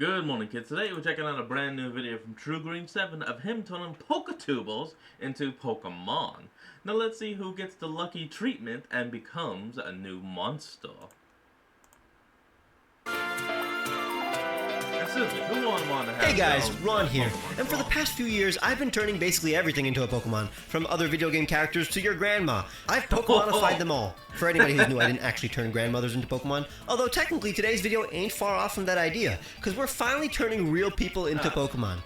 Good morning, kids. Today we're checking out a brand new video from TrueGreen7 of him turning Poketubers into Pokemon. Now let's see who gets the lucky treatment and becomes a new monster. Hey guys, Ron here, and for the past few years I've been turning basically everything into a Pokemon, from other video game characters to your grandma. I've Pokemonified them all. For anybody who's new, I didn't actually turn grandmothers into Pokemon, although technically today's video ain't far off from that idea, because we're finally turning real people into Pokemon.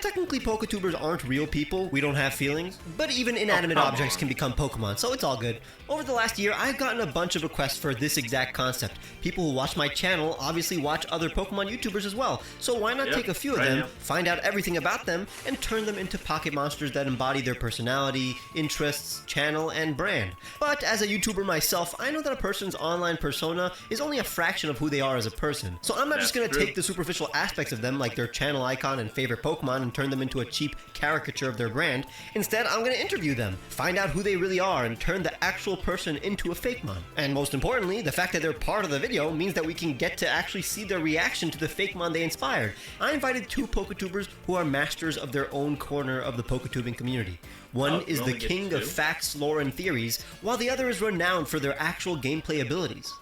Technically Poketubers aren't real people, we don't have feelings, but even inanimate objects can become Pokemon, so it's all good. Over the last year, I've gotten a bunch of requests for this exact concept. People who watch my channel obviously watch other Pokemon YouTubers as well, so why not take a few of them, find out everything about them, and turn them into pocket monsters that embody their personality, interests, channel, and brand. But as a YouTuber myself, I know that a person's online persona is only a fraction of who they are as a person. So I'm not just going to take the superficial aspects of them, like their channel icon and favorite Pokemon, and turn them into a cheap caricature of their brand. Instead, I'm going to interview them, find out who they really are, and turn the actual person into a fake mon. And most importantly, the fact that they're part of the video means that we can get to actually see their reaction to the fake mon they inspired. I invited two Poketubers who are masters of their own corner of the Poketubing community. One is the king of facts, lore, and theories, while the other is renowned for their actual gameplay abilities.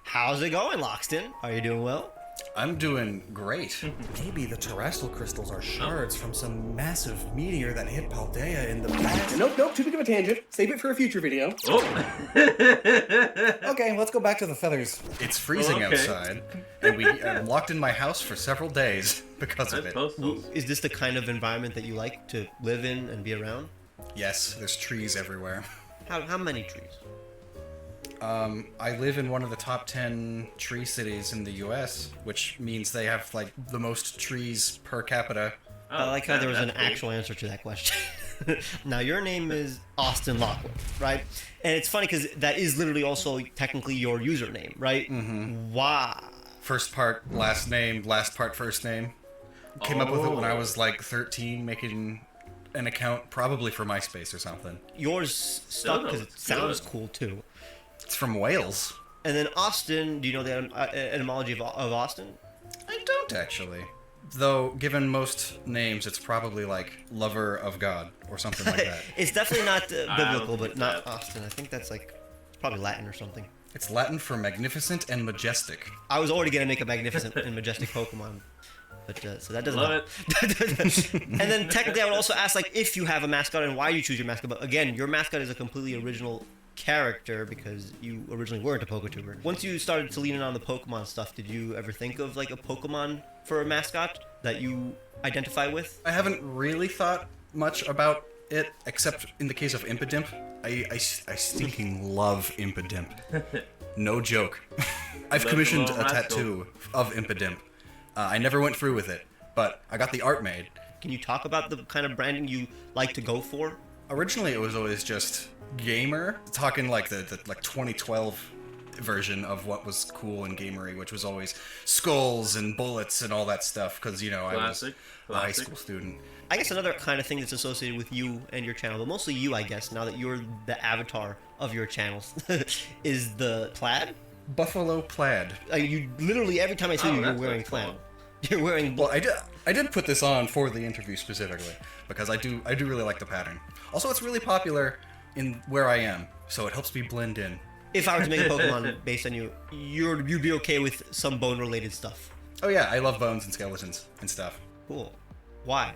How's it going, Loxton? Are you doing well? I'm doing great. Maybe the terrestrial crystals are shards from some massive meteor that hit Paldea in the past. Nope, too big of a tangent. Save it for a future video. Okay, let's go back to the feathers. It's freezing outside, and I'm locked in my house for several days because of it. Is this the kind of environment that you like to live in and be around? Yes, there's trees everywhere. How many trees? I live in one of the top 10 tree cities in the US, which means they have, like, the most trees per capita. I like how there was an actual answer to that question. Now, your name is Austin Lockwood, right? And it's funny because that is literally also technically your username, right? Mm-hmm. Why? First part, last name, last part, first name. Came up with it when I was, like, 13, making an account probably for MySpace or something. Yours stuck because it sounds cool, too. It's from Wales. And then Austin, do you know the etymology of Austin? I don't, actually. Though, given most names, it's probably like lover of God or something like that. It's definitely not biblical, but not Austin. I think that's like probably Latin or something. It's Latin for magnificent and majestic. I was already going to make a magnificent and majestic Pokemon. But, so that doesn't help. And then technically I would also ask like if you have a mascot and why you choose your mascot. But again, your mascot is a completely original character because you originally weren't a Poketuber. Once you started to lean in on the Pokemon stuff, did you ever think of like a Pokemon for a mascot that you identify with? I haven't really thought much about it, except in the case of Impidimp. I stinking love Impidimp. No joke. I've commissioned a tattoo of Impidimp. I never went through with it, but I got the art made. Can you talk about the kind of branding you like to go for? Originally, it was always just gamer, talking like the 2012 version of what was cool in gamery, which was always skulls and bullets and all that stuff, because, you know, I was a high school student. I guess another kind of thing that's associated with you and your channel, but mostly you, I guess, now that you're the avatar of your channels, is the plaid? Buffalo plaid. You literally, every time I see you, you're wearing plaid. You're wearing... Well, I did put this on for the interview specifically, because I do really like the pattern. Also, it's really popular in where I am, so it helps me blend in. If I were to make a Pokemon based on you, you'd be okay with some bone-related stuff. Oh yeah, I love bones and skeletons and stuff. Cool. Why?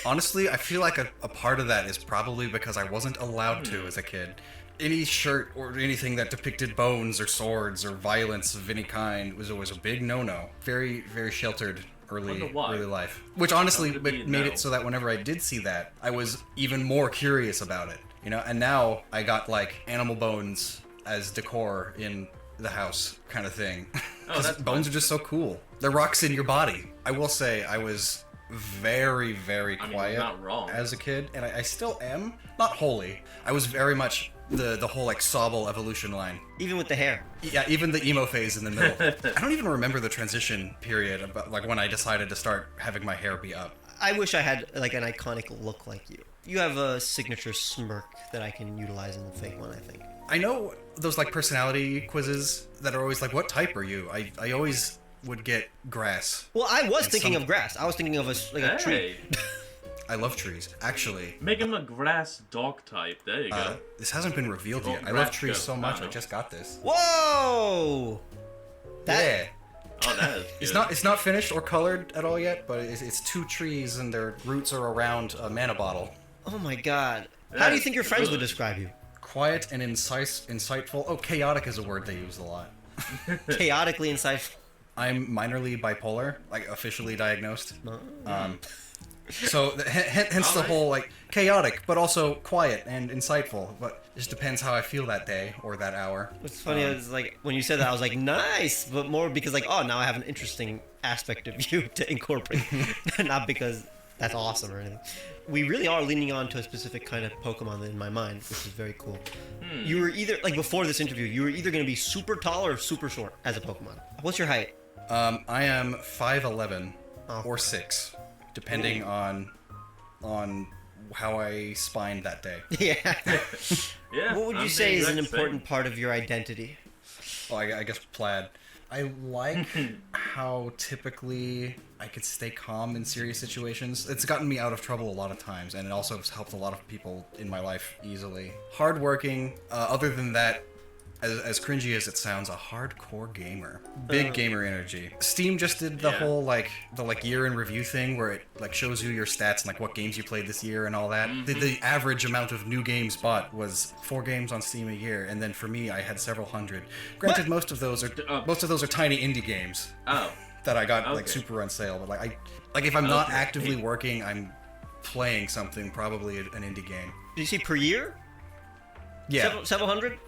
Honestly, I feel like a part of that is probably because I wasn't allowed to as a kid. Any shirt or anything that depicted bones or swords or violence of any kind was always a big no-no. Very, very sheltered early life. Which honestly made it so that whenever I did see that, I was even more curious about it. You know, and now I got like animal bones as decor in the house kind of thing. Because bones are just so cool. They're rocks in your body. I will say I was very, very quiet as a kid, and I still am. Not wholly. I was very much the whole like Sobble evolution line. Even with the hair. Yeah, even the emo phase in the middle. I don't even remember the transition period about like when I decided to start having my hair be up. I wish I had like an iconic look like you. You have a signature smirk that I can utilize in the fake one, I think. I know those like personality quizzes that are always like, what type are you? I always would get grass. Well, I was And thinking some- of grass. I was thinking of a tree. Hey, I love trees. Actually, make him a grass dog type. There you go. this hasn't been revealed yet. I grass love trees goat. so much. I I know. just got this. Whoa! Yeah. Oh, that is good. It's not finished or colored at all yet, but it's 2 trees and their roots are around a mana bottle. Oh my god. How That do you is think your friends would good. describe you? Quiet and insightful. Oh, chaotic is a word they use a lot. Chaotically insightful. I'm minorly bipolar, like officially diagnosed. No. So hence the whole like chaotic, but also quiet and insightful. But it just depends how I feel that day or that hour. What's funny is like when you said that I was like nice, but more because like oh now I have an interesting aspect of you to incorporate, not because that's awesome or anything. We really are leaning on to a specific kind of Pokemon in my mind, which is very cool. You were either like before this interview, you were either going to be super tall or super short as a Pokemon. What's your height? I am 5'11" Oh. or 6, depending on how I spined that day. Yeah. Yeah. What would you I'm say the is an exact important same. part of your identity? Oh, I guess plaid. I like how typically I could stay calm in serious situations. It's gotten me out of trouble a lot of times, and it also has helped a lot of people in my life easily. Hardworking. Other than that, as cringy as it sounds, a hardcore gamer. Big gamer energy. Steam just did the Yeah. whole like year in review thing where it like shows you your stats and like what games you played this year and all that. The average amount of new games bought was 4 games on Steam a year, and then for me I had several hundred. Granted, most of those are tiny indie games Oh. that I got like Okay. super on sale. But like if I'm not actively working, I'm playing something, probably an indie game. Did you say per year? Yeah. Several hundred?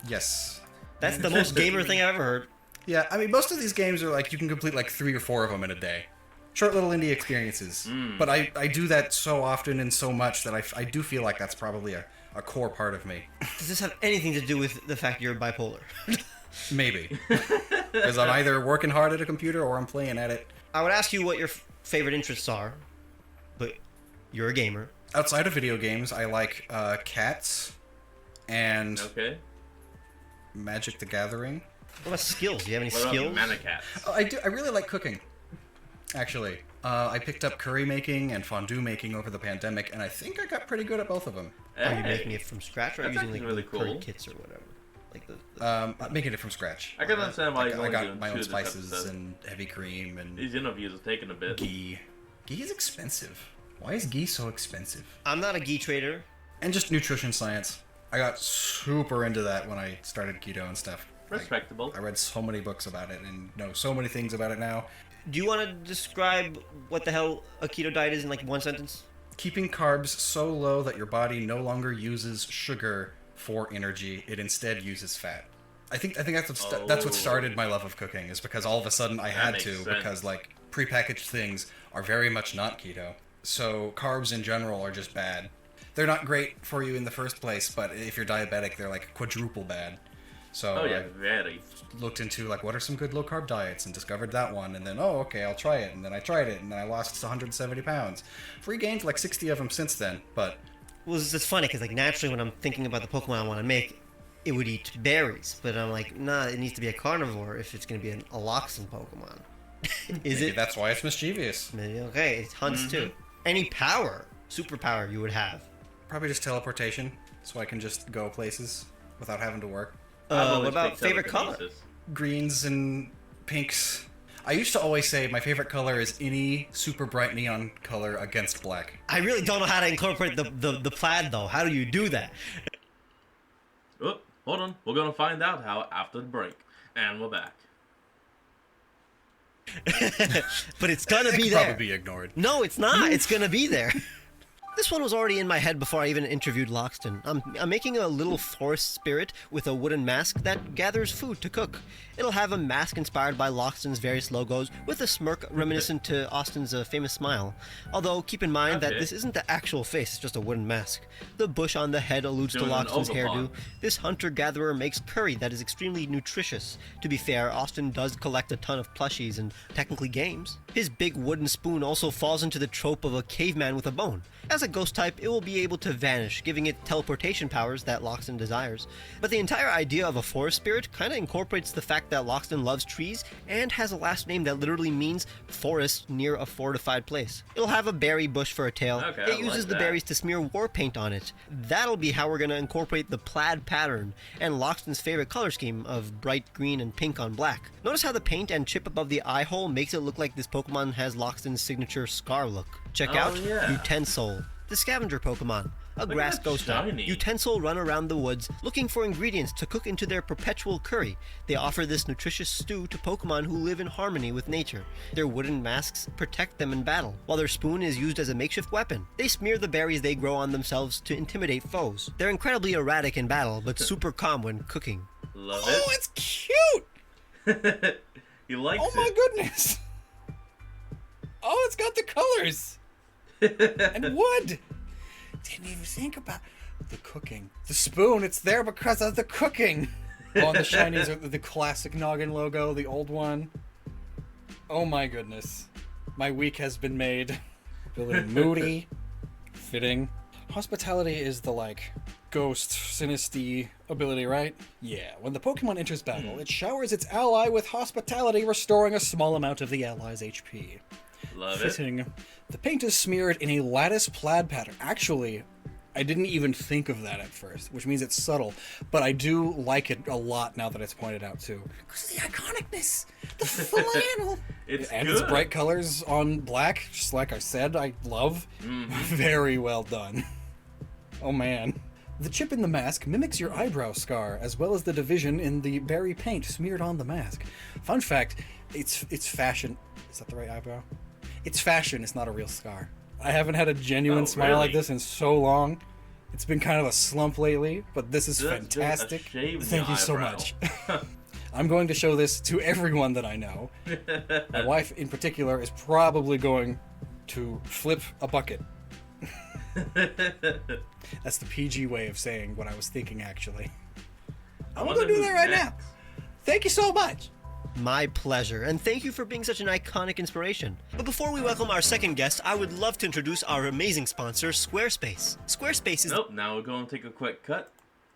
Yes. That's the most gamer thing I've ever heard. Yeah, I mean, most of these games are like you can complete like 3 or 4 of them in a day. Short little indie experiences. But I do that so often and so much that I do feel like that's probably a core part of me. Does this have anything to do with the fact you're bipolar? Maybe. Because I'm either working hard at a computer or I'm playing at it. I would ask you what your favorite interests are, but you're a gamer. Outside of video games, I like cats and Okay. Magic the Gathering. What about skills? Do you have any What about skills? Manacats? Oh, I do. I really like cooking. Actually, I picked up curry making and fondue making over the pandemic, and I think I got pretty good at both of them. Are you Hey. making it from scratch or are you That's using like actually the really curry cool. kits or whatever? Like the I'm making it from scratch. I can understand why Like, he's I only got doing my 2 own this spices episode. and heavy cream and These interviews are taking a bit. ghee. Ghee is expensive. Why is ghee so expensive? I'm not a ghee trader. And just nutrition science. I got super into that when I started keto and stuff. Respectable. I read so many books about it and know so many things about it now. Do you want to describe what the hell a keto diet is in like one sentence? Keeping carbs so low that your body no longer uses sugar for energy, it instead uses fat. I think that's what started my love of cooking, is because all of a sudden I had makes to, sense. because like prepackaged things are very much not keto. So carbs in general are just bad. They're not great for you in the first place, but if you're diabetic, they're like quadruple bad. So Oh yeah, I very. looked into like what are some good low carb diets and discovered that one, and then okay, I'll try it, and then I tried it, and then I lost 170 pounds. Regained like 60 of them since then, but Well, it's funny because like naturally when I'm thinking about the Pokemon I want to make, it would eat berries, but I'm like, nah, it needs to be a carnivore if it's going to be a Loxin Pokemon. Is maybe it? that's why it's mischievous. Maybe okay. It hunts too. Any superpower you would have. Probably just teleportation, so I can just go places without having to work. I've What always about picked favorite color? telekinesis. Greens and pinks. I used to always say my favorite color is any super bright neon color against black. I really don't know how to incorporate the plaid though. How do you do that? Oh, hold on. We're gonna find out how after the break. And we're back. But it's gonna It be could there. probably be ignored. No, it's not. It's gonna be there. This one was already in my head before I even interviewed Loxton. I'm making a little forest spirit with a wooden mask that gathers food to cook. It'll have a mask inspired by Loxton's various logos with a smirk reminiscent to Austin's famous smile. Although, keep in mind that Okay. this isn't the actual face, it's just a wooden mask. The bush on the head alludes to Doing an Loxton's overpaw. hairdo. This hunter-gatherer makes curry that is extremely nutritious. To be fair, Austin does collect a ton of plushies and technically games. His big wooden spoon also falls into the trope of a caveman with a bone. As a ghost type, it will be able to vanish, giving it teleportation powers that Loxton desires. But the entire idea of a forest spirit kinda incorporates the fact that Loxton loves trees and has a last name that literally means forest near a fortified place. It'll have a berry bush for a tail. Okay, It uses the berries to smear war paint on it. That'll be how we're gonna incorporate the plaid pattern and Loxton's favorite color scheme of bright green and pink on black. Notice how the paint and chip above the eye hole makes it look like this Pokemon has Loxton's signature scar look. Check out Utensil, the scavenger Pokemon. A grass ghost type. Utensil run around the woods looking for ingredients to cook into their perpetual curry. They offer this nutritious stew to Pokemon who live in harmony with nature. Their wooden masks protect them in battle, while their spoon is used as a makeshift weapon. They smear the berries they grow on themselves to intimidate foes. They're incredibly erratic in battle, but super calm when cooking. Love Oh, it's cute! it. He likes Oh my it. goodness! Oh, it's got the colors! And wood! Didn't even think about the cooking. The spoon, it's there because of the cooking! Oh, and the shinies are the classic Noggin logo, the old one. Oh my goodness. My week has been made. Feeling moody. Fitting. Hospitality is the, like, ghost, sinisty ability, right? Yeah, when the Pokemon enters battle, it showers its ally with hospitality, restoring a small amount of the ally's HP. Love Fitting. it. The paint is smeared in a lattice plaid pattern. Actually, I didn't even think of that at first, which means it's subtle, but I do like it a lot now that it's pointed out too. Because of the iconicness, the flannel, and good. its bright colors on black, just like I said, I love. Very well done. Oh man. The chip in the mask mimics your eyebrow scar, as well as the division in the berry paint smeared on the mask. Fun fact, it's fashion. Is that the right eyebrow? It's fashion, it's not a real scar. I haven't had a genuine smile like this in so long. It's been kind of a slump lately, but this is fantastic. Thank you so much. I'm going to show this to everyone that I know. My wife in particular is probably going to flip a bucket. That's the PG way of saying what I was thinking, actually. I'm gonna do that right now. Thank you so much. My pleasure, and thank you for being such an iconic inspiration. But before we welcome our second guest, I would love to introduce our amazing sponsor, Squarespace. Squarespace is Now we're going to take a quick cut,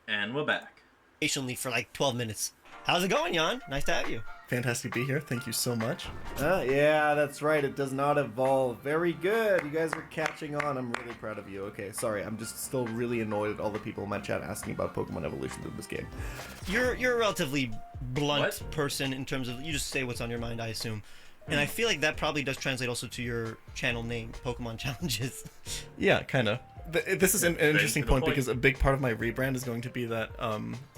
and we're back. patiently for like 12 minutes. How's it going, Jan? Nice to have you. Fantastic to be here. Thank you so much. Yeah, that's right. It does not evolve. Very good. You guys are catching on. I'm really proud of you. Okay, sorry. I'm just still really annoyed at all the people in my chat asking about Pokemon evolutions in this game. You're a relatively blunt person in terms of you just say what's on your mind, I assume. And I feel like that probably does translate also to your channel name, Pokemon Challenges. Yeah, kind of. This is an interesting point because a big part of my rebrand is going to be that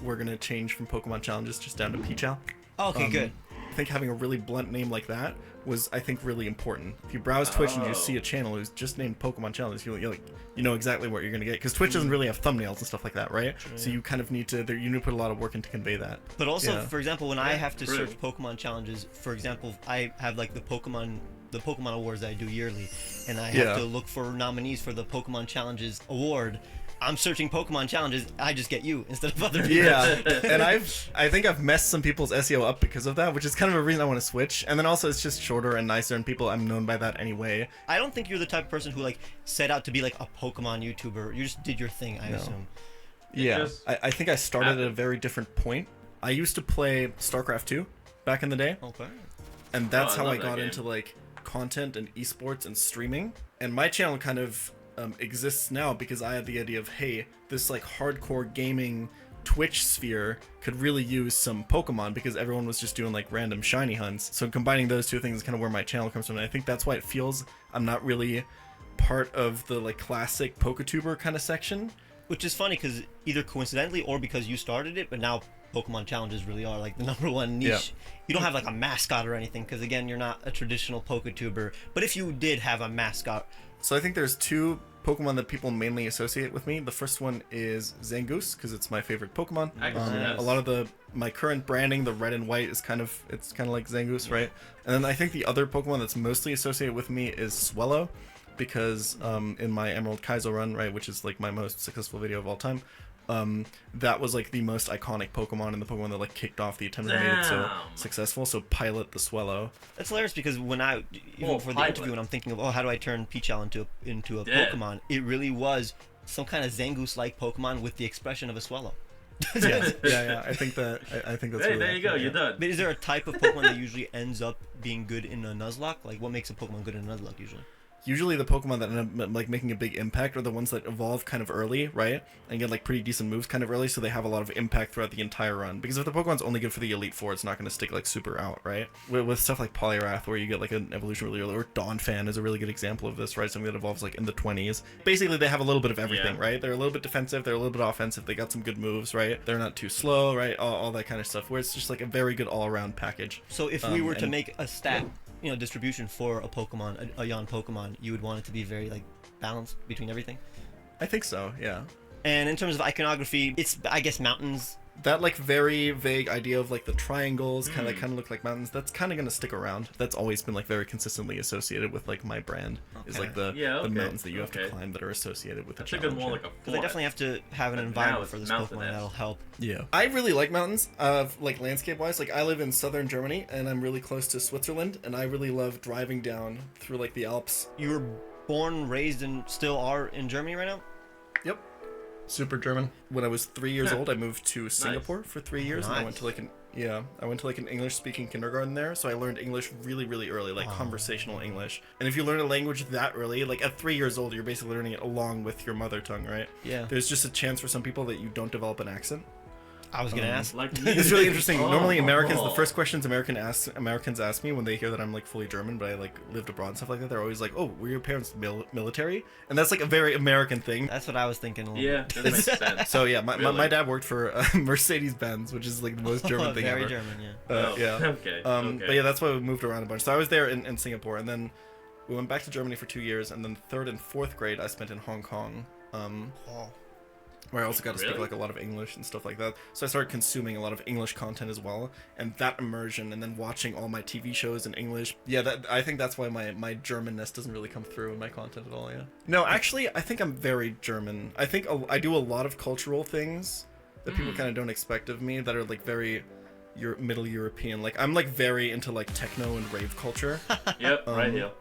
we're going to change from Pokemon Challenges just down to Pichal. Okay, good. I think having a really blunt name like that was, I think, really important. If you browse Twitch and you see a channel who's just named Pokemon Challenges, you know exactly what you're going to get. Because Twitch doesn't really have thumbnails and stuff like that, right? So you kind of need to put a lot of work in to convey that. But also, for example, when I have to search Pokemon Challenges, for example, I have like the Pokemon Awards that I do yearly, and I have to look for nominees for the Pokemon Challenges Award. I'm searching Pokemon Challenges, I just get you instead of other people. Yeah, and I think I've messed some people's SEO up because of that, which is kind of a reason I want to switch. And then also it's just shorter and nicer, and I'm known by that anyway. I don't think you're the type of person who like set out to be like a Pokemon YouTuber. You just did your thing, I assume. Yeah, I think I started at a very different point. I used to play StarCraft 2 back in the day. Okay. And that's how I got game. into like content and esports and streaming. And my channel kind of exists now because I had the idea of, hey, this like hardcore gaming Twitch sphere could really use some Pokemon because everyone was just doing like random shiny hunts. So combining those two things is kind of where my channel comes from. And I think that's why it feels I'm not really part of the like classic Poketuber kind of section. Which is funny because either coincidentally or because you started it, but now Pokemon Challenges really are like the #1 niche. Yeah. You don't have like a mascot or anything because again, you're not a traditional Poketuber. But if you did have a mascot, so I think there's two Pokemon that people mainly associate with me. The first one is Zangoose because it's my favorite Pokemon. A lot of my current branding, the red and white, is kind of like Zangoose, right? And then I think the other Pokemon that's mostly associated with me is Swellow, because in my Emerald Kaizo run, right, which is like my most successful video of all time, that was like the most iconic Pokemon and the Pokemon that like kicked off the attempt and made it so Damn. successful. So Pilot the Swellow. That's hilarious because when I even for the Pilot. interview, when I'm thinking of how do I turn Peachal into a Dead. Pokemon, it really was some kind of Zangoose-like Pokemon with the expression of a Swallow. Yeah. I think that's. Hey, really there you go. accurate, You're yeah. done. But is there a type of Pokemon that usually ends up being good in a Nuzlocke? Like, what makes a Pokemon good in a Nuzlocke usually? Usually the Pokemon that end up like making a big impact are the ones that evolve kind of early, right? And get like pretty decent moves kind of early, so they have a lot of impact throughout the entire run. Because if the Pokemon's only good for the Elite Four, it's not going to stick like super out, right? With stuff like Poliwrath, where you get like an evolution really early, or Donphan is a really good example of this, right? Something that evolves like in the 20s. Basically, they have a little bit of everything, Yeah. right? They're a little bit defensive, they're a little bit offensive, they got some good moves, right? They're not too slow, right? All that kind of stuff, where it's just like a very good all-around package. So if we were to and- make a stat, distribution for a Pokemon, a Yon Pokemon, you would want it to be very like balanced between everything. I think so, yeah. And in terms of iconography, it's I guess mountains. That like very vague idea of like the triangles kind of look like mountains, that's kind of going to stick around. That's always been like very consistently associated with like my brand, is like the okay, mountains that you have to okay. climb that are associated with the I think it's challenge. more like a Because I forest. definitely have to have an But now environment it's for this mountainous. Pokemon that'll help. Yeah, I really like mountains, like landscape wise. Like I live in southern Germany and I'm really close to Switzerland, and I really love driving down through like the Alps. You were born, raised, and still are in Germany right now? Yep. Super German. When I was 3 years old, I moved to Singapore for 3 years, and I went Nice. to like an English-speaking kindergarten there. So I learned English really, really early, like conversational English. And if you learn a language that early, like at 3 years old, you're basically learning it along with your mother tongue, right? Yeah. There's just a chance for some people that you don't develop an accent. I was gonna ask. Like It's really interesting. Normally, Americans, the Oh. first questions Americans ask me when they hear that I'm like fully German, but I like lived abroad and stuff like that, they're always like, "Oh, were your parents military?" And that's like a very American thing. That's what I was thinking. A little Yeah, bit. that makes sense. So yeah, my Really? dad worked for Mercedes-Benz, which is like the most German thing Very ever. German, yeah. Oh, Yeah. okay, But okay. yeah, that's why we moved around a bunch. So I was there in Singapore, and then we went back to Germany for 2 years, and then third and fourth grade I spent in Hong Kong. Oh. Where I also got to speak Really? like a lot of English and stuff like that. So I started consuming a lot of English content as well, and that immersion, and then watching all my TV shows in English. Yeah, I think that's why my Germanness doesn't really come through in my content at all. Yeah. No, actually, I think I'm very German. I think I do a lot of cultural things that people kind of don't expect of me that are like very Middle European. Like I'm like very into like techno and rave culture. Yep, right here.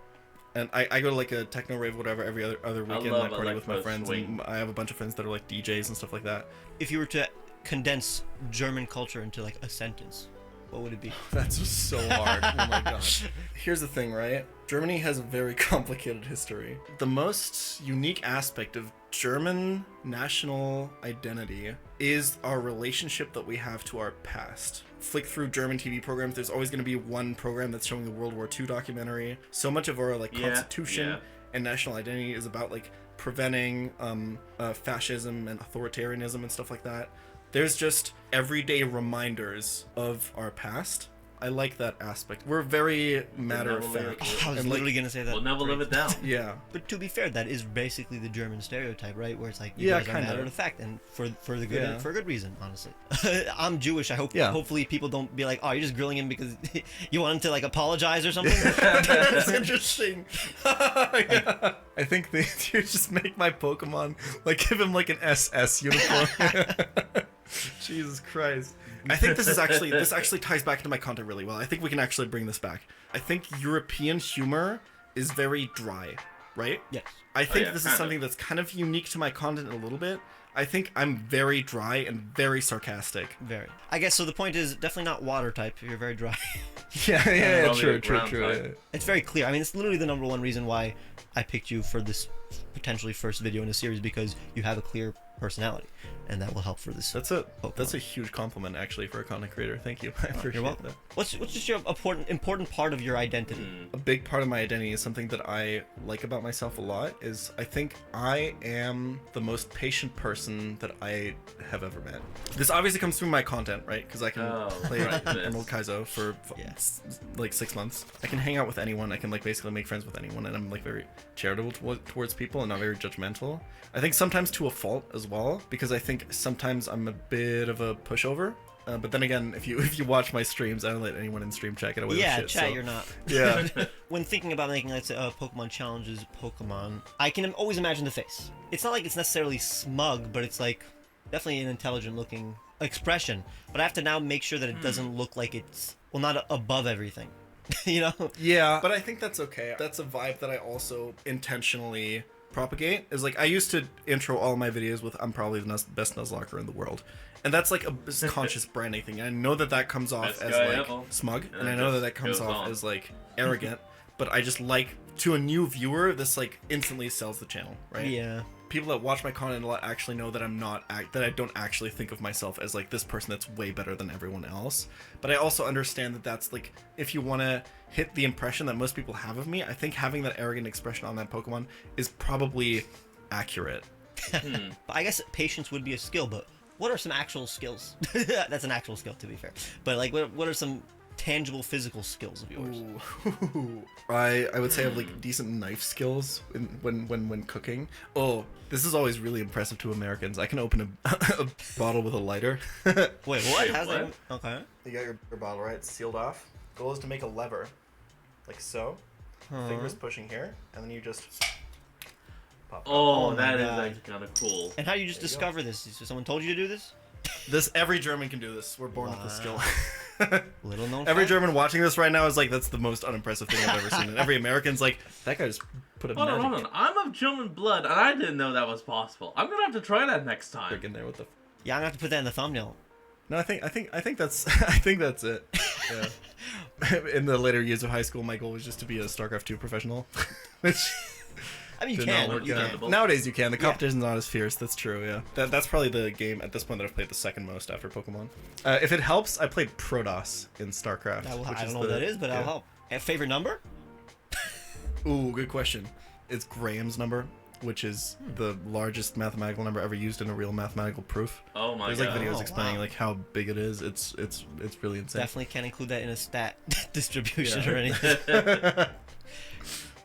And I go to like a techno rave, whatever, every other weekend. love And I party with my electro friends, swing. and I have a bunch of friends that are like DJs and stuff like that. If you were to condense German culture into like a sentence, what would it be? That's just so hard. Oh my god. Here's the thing, right? Germany has a very complicated history. The most unique aspect of German national identity is our relationship that we have to our past. Flick through German TV programs, there's always going to be one program that's showing the World War II documentary. So much of our like Yeah, constitution yeah. and national identity is about like preventing fascism and authoritarianism and stuff like that. There's just everyday reminders of our past. I like that aspect. We're very matter of never fact. live I was And, like, literally gonna say that. We'll never live it down. yeah. But to be fair, that is basically the German stereotype, right? Where it's like, Yeah, guys are kinda. matter of fact, and for the good, Yeah. for a good reason, honestly. I'm Jewish. I hope. Yeah. Hopefully, people don't be like, "Oh, you're just grilling him because you want him to like apologize or something." That's interesting. Yeah. I think they you just make my Pokemon like give him like an SS uniform. Jesus Christ. I think this actually ties back into my content really well. I think we can actually bring this back. I think European humor is very dry, right? Yes. I think yeah, this is kind of. something that's kind of unique to my content a little bit. I think I'm very dry and very sarcastic. Very. I guess so. The point is definitely not water type. You're very dry. Yeah, Probably a ground type. It's very clear. I mean, it's literally the number one reason why I picked you for this potentially first video in a series, because you have a clear personality, and that will help for this. That's a huge compliment actually for a content creator. Thank you. I appreciate You're welcome. that. What's just your important part of your identity? A big part of my identity is something that I like about myself a lot is I think I am the most patient person that I have ever met. This obviously comes through my content, right? Because I can play right, Emerald Kaizo for like 6 months. I can hang out with anyone. I can like basically make friends with anyone, and I'm like very charitable towards people and not very judgmental. I think sometimes to a fault as well, because I think sometimes I'm a bit of a pushover. But then again, if you watch my streams, I don't let anyone in stream chat get away Yeah, with shit. chat, so- you're not. Yeah. When thinking about making, let's say, Pokemon challenges, Pokemon, I can always imagine the face. It's not like it's necessarily smug, but it's like definitely an intelligent looking expression, but I have to now make sure that it doesn't look like it's, well, not above everything. You know? Yeah, but I think that's okay. That's a vibe that I also intentionally propagate. Is like I used to intro all my videos with "I'm probably the best Nuzlocke in the world," and that's like a conscious branding thing. I know that that comes off Best as guy like ever. smug, And and it I know that just that comes goes off on. as like arrogant. But I just like, to a new viewer, this like instantly sells the channel, right? Yeah. People that watch my content a lot actually know that I'm not that I don't actually think of myself as like this person that's way better than everyone else. But I also understand that that's like, if you want to hit the impression that most people have of me, I think having that arrogant expression on that Pokemon is probably accurate. But I guess patience would be a skill, but what are some actual skills? That's an actual skill, to be fair. But like, what are some tangible physical skills of yours? Ooh. I would say I have like decent knife skills when cooking. Oh, this is always really impressive to Americans. I can open a bottle with a lighter. Wait, what? Wait, How's what? that? Okay. You got your bottle, right? It's sealed off. Goal is to make a lever, like so. Fingers pushing here, and then you just pop it. Oh, Oh my that is God. actually kind of cool. And how do you just There you go. discover this? So someone told you to do this? Every German can do this. We're born with the skill. Little known Every fact. German watching this right now is like, that's the most unimpressive thing I've ever seen. And every American's like, that guy just put a Hold on, magic hold on. I'm of German blood, and I didn't know that was possible. I'm gonna have to try that next time. trick in there with the. Yeah, I'm gonna have to put that in the thumbnail. No, I think that's I think that's it. Yeah. In the later years of high school, my goal was just to be a StarCraft 2 professional, which I mean, you did not can. work You out. can. Understandable. Nowadays you can. The competition's not as fierce. That's true. Yeah. That's probably the game at this point that I've played the second most after Pokemon. If it helps, I played Protoss in StarCraft. That will, which I is don't know what that is, but yeah. that'll help. And favorite number? Ooh, good question. It's Graham's number, which is the largest mathematical number ever used in a real mathematical proof. Oh my There's god. like videos Oh, explaining wow. like how big it is. It's really insane. Definitely can't include that in a stat distribution Yeah. or anything.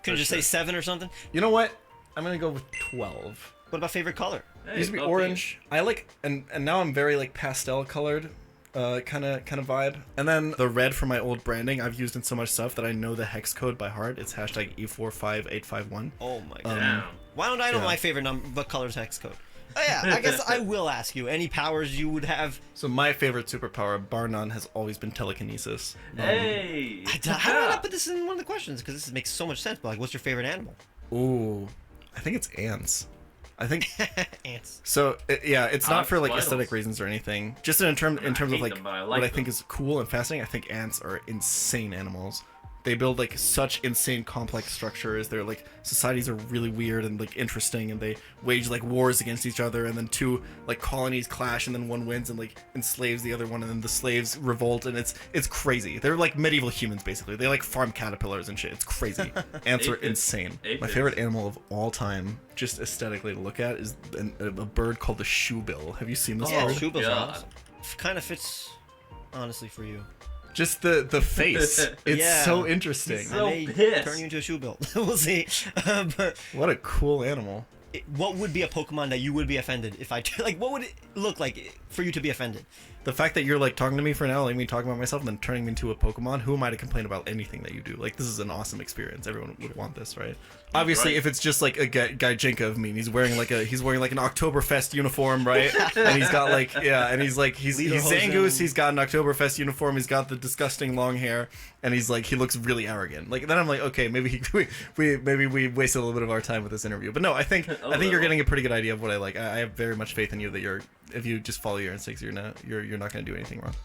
Couldn't just say 7 or something? You know what? I'm gonna go with 12. What about favorite color? Hey, It used to be okay. orange. I like, and now I'm very like pastel colored, kind of vibe. And then the red for my old branding, I've used in so much stuff that I know the hex code by heart. It's hashtag E45851. Oh my god. Damn. Why don't I know yeah. my favorite number? What color's hex code? Oh yeah, I guess I will ask you. Any powers you would have? So my favorite superpower, bar none, has always been telekinesis. Hey. How did I not put this in one of the questions? Because this makes so much sense. But like, what's your favorite animal? Ooh, I think it's ants. I think Ants. so. Yeah, it's I not like for like spiders. aesthetic reasons or anything. Just in terms I of hate like them, but I what like I think them. is cool and fascinating. I think ants are insane animals. They build like such insane complex structures. Their like societies are really weird and like interesting, and they wage like wars against each other, and then two like colonies clash, and then one wins and like enslaves the other one, and then the slaves revolt, and it's crazy. They're like medieval humans basically. They like farm caterpillars and shit. It's crazy. Ants are Aphids. insane. My Aphids. favorite animal of all time, just aesthetically to look at, is a bird called the shoebill. Have you seen this Yeah, bird? Shubil's God. awesome. Kind of fits, honestly, for you. Just the face. It's Yeah. so interesting. So I may pissed. turn you into a Shubil. We'll see. But What a cool animal. what would be a Pokemon that you would be offended if I like? What would it look like for you to be offended? The fact that you're like talking to me for an hour, letting me talk about myself, and then turning me into a Pokemon, who am I to complain about anything that you do? Like, this is an awesome experience. Everyone would want this, right? Obviously, right. if it's just like a guy Jinka of me, and he's wearing like an Oktoberfest uniform, right? And he's got like he's Lederhosen. Zangoose. He's got an Oktoberfest uniform. He's got the disgusting long hair, and he's like he looks really arrogant. Like then I'm like, okay, maybe we wasted a little bit of our time with this interview. But no, I think you're getting a pretty good idea of what I like. I have very much faith in you that if you just follow your instincts, you're not going to do anything wrong.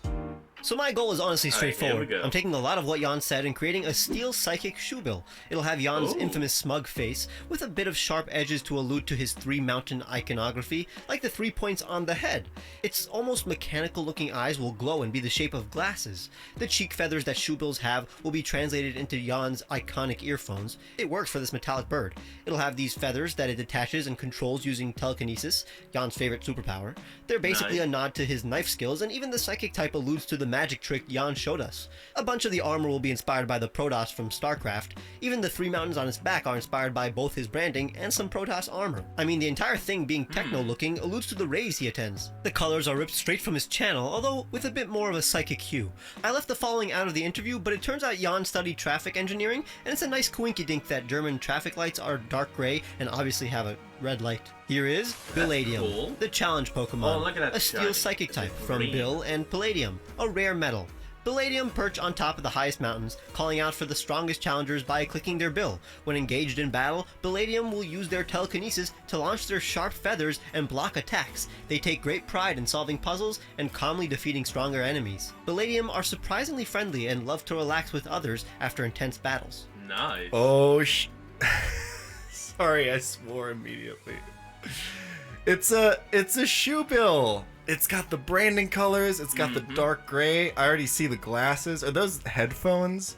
So my goal is honestly All right, here straightforward. we go. I'm taking a lot of what Jan said and creating a steel psychic Shubil. It'll have Jan's Ooh. infamous smug face, with a bit of sharp edges to allude to his 3-mountain iconography, like the 3 points on the head. Its almost mechanical looking eyes will glow and be the shape of glasses. The cheek feathers that Shubils have will be translated into Jan's iconic earphones. It works for this metallic bird. It'll have these feathers that it detaches and controls using telekinesis, Jan's favorite superpower. They're basically Nice. a nod to his knife skills, and even the psychic type alludes to the magic trick Jan showed us. A bunch of the armor will be inspired by the Protoss from StarCraft. Even the 3 mountains on his back are inspired by both his branding and some Protoss armor. I mean, the entire thing being techno-looking alludes to the raves he attends. The colors are ripped straight from his channel, although with a bit more of a psychic hue. I left the following out of the interview, but it turns out Jan studied traffic engineering, and it's a nice coinkydink that German traffic lights are dark gray and obviously have a red light. Here is Palladium, cool. the challenge Pokemon, Oh, look at that a steel shiny. psychic It's a type from green. Bill and Palladium, a rare metal. Palladium perch on top of the highest mountains, calling out for the strongest challengers by clicking their bill. When engaged in battle, Palladium will use their telekinesis to launch their sharp feathers and block attacks. They take great pride in solving puzzles and calmly defeating stronger enemies. Palladium are surprisingly friendly and love to relax with others after intense battles. Nice. Oh, sorry, I swore immediately. It's a shoe bill. It's got the branding colors. It's got the dark gray. I already see the glasses. Are those headphones?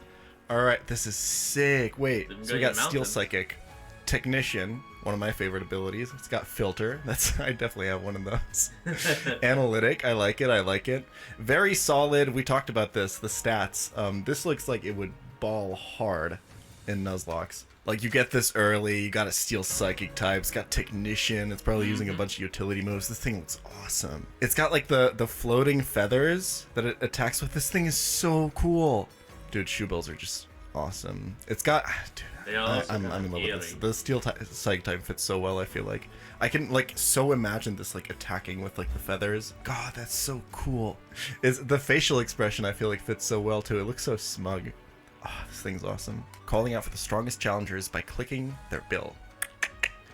All right, this is sick. Wait, so we got Steel Psychic, Technician, one of my favorite abilities. It's got Filter. I definitely have one of those. Analytic. I like it. I like it. Very solid. We talked about this. The stats. This looks like it would ball hard in Nuzlocke. Like, you get this early, you got a Steel Psychic type, it's got Technician, it's probably using a bunch of utility moves. This thing looks awesome. It's got, like, the floating feathers that it attacks with. This thing is so cool. Dude, shoe bills are just awesome. It's got... Dude, I'm in love with this. The Steel Psychic type fits so well, I feel like. I can, like, so imagine this, like, attacking with, like, the feathers. God, that's so cool. The facial expression, I feel like, fits so well, too. It looks so smug. Oh, this thing's awesome. Calling out for the strongest challengers by clicking their bill.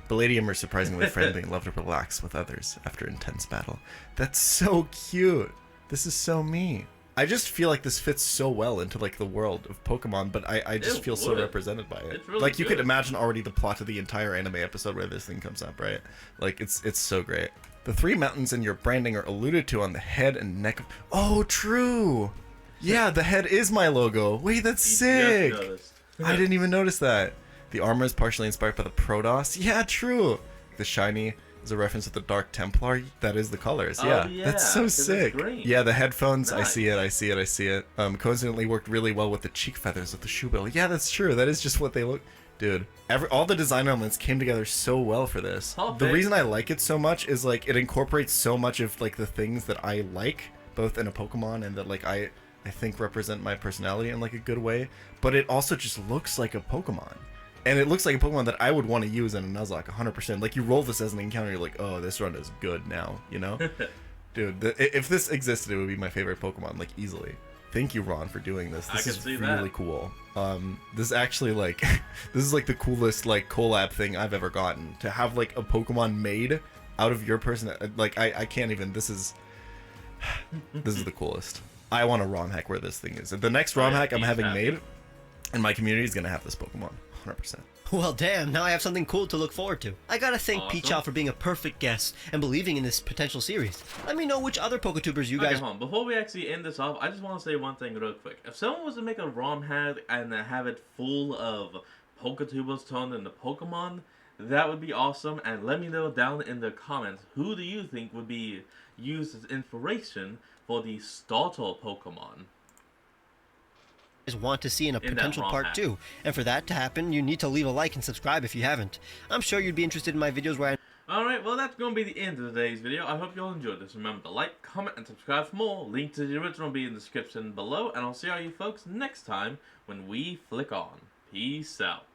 Palladium are surprisingly friendly and love to relax with others after intense battle. That's so cute. This is so me. I just feel like this fits so well into like the world of Pokemon, but I just feel so represented by it. It's really like you good. could imagine already the plot of the entire anime episode where this thing comes up, right? Like it's so great. The 3 mountains in your branding are alluded to on the head and neck of... Oh, true! Yeah, the head is my logo. Wait, that's sick! I didn't even notice that. The armor is partially inspired by the Protoss. Yeah, true. The shiny is a reference to the Dark Templar. That is the colors. Yeah, that's so sick. Yeah, the headphones. Nice. I see it. I see it. I see it. Coincidentally worked really well with the cheek feathers of the shoe bill. Yeah, that's true. That is just what they look. Dude, all the design elements came together so well for this. The reason I like it so much is like it incorporates so much of like the things that I like, both in a Pokemon and that like I think represent my personality in like a good way, but it also just looks like a Pokemon. And it looks like a Pokemon that I would want to use in a Nuzlocke 100%. Like you roll this as an encounter, you're like, oh, this run is good now, you know? Dude, if this existed, it would be my favorite Pokemon, like easily. Thank you, Ron, for doing this. This is really cool. This is actually like, this is like the coolest like collab thing I've ever gotten. To have like a Pokemon made out of your person, like I can't even, this is the coolest. I want a ROM hack where this thing is. The next ROM hack I'm having made, and my community is gonna have this Pokemon, 100%. Well, damn, now I have something cool to look forward to. I gotta thank Peachow for being a perfect guest and believing in this potential series. Let me know which other Poketubers you guys... Okay, hold on. Before we actually end this off, I just want to say one thing real quick. If someone was to make a ROM hack and have it full of Poketubers turned into Pokemon, that would be awesome. And let me know down in the comments, who do you think would be used as inspiration for the starter Pokemon? Want to see in a potential part 2, and for that to happen you need to leave a like and subscribe if you haven't. I'm sure you'd be interested in my videos where I... Alright, well that's going to be the end of today's video. I hope you all enjoyed this. Remember to like, comment, and subscribe for more. Link to the original will be in the description below, and I'll see all you folks next time when we flick on. Peace out.